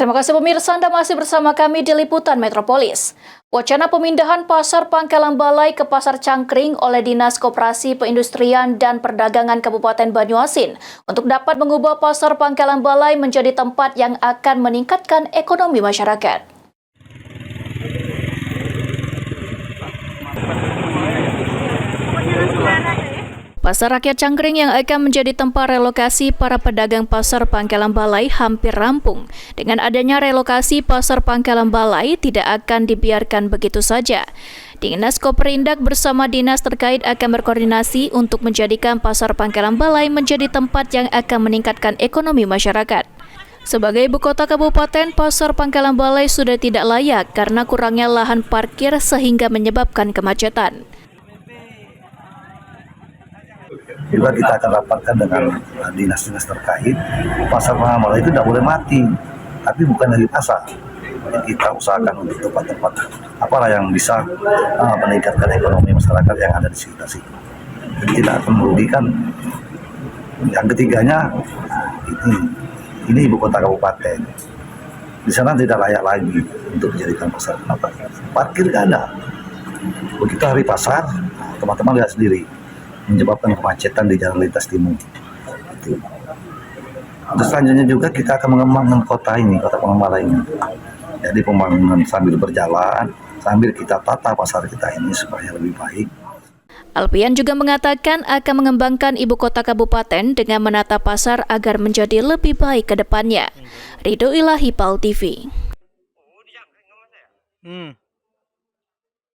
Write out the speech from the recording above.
Terima kasih pemirsa, Anda masih bersama kami di Liputan Metropolis. Wacana pemindahan Pasar Pangkalan Balai ke Pasar Cangkring oleh Dinas Koperasi Perindustrian dan Perdagangan Kabupaten Banyuasin untuk dapat mengubah Pasar Pangkalan Balai menjadi tempat yang akan meningkatkan ekonomi masyarakat. Pasar Rakyat Cangkring yang akan menjadi tempat relokasi para pedagang Pasar Pangkalan Balai hampir rampung. Dengan adanya relokasi Pasar Pangkalan Balai tidak akan dibiarkan begitu saja. Dinas Koperindak bersama dinas terkait akan berkoordinasi untuk menjadikan Pasar Pangkalan Balai menjadi tempat yang akan meningkatkan ekonomi masyarakat. Sebagai ibu kota kabupaten, Pasar Pangkalan Balai sudah tidak layak karena kurangnya lahan parkir sehingga menyebabkan kemacetan. Juga kita akan rapatkan dengan dinas-dinas terkait. Pasar Pangkalan Balai itu tidak boleh mati, tapi bukan dari pasar. Jadi kita usahakan untuk tempat-tempat apalah yang bisa meningkatkan ekonomi masyarakat yang ada di sekitar situ. Jadi kita akan merugikan. Yang ketiganya, ini ibu kota kabupaten. Di sana tidak layak lagi untuk dijadikan pasar. Kenapa? Parkir nggak ada. Begitu hari pasar, teman-teman lihat sendiri, menyebabkan kemacetan di jalan lintas timur. Terus selanjutnya juga kita akan mengembangkan kota Pangkalan Balai ini. Jadi pembangunan sambil berjalan, sambil kita tata pasar kita ini supaya lebih baik. Alpian juga mengatakan akan mengembangkan ibu kota kabupaten dengan menata pasar agar menjadi lebih baik ke depannya. Ridho Ilahi, PAL TV.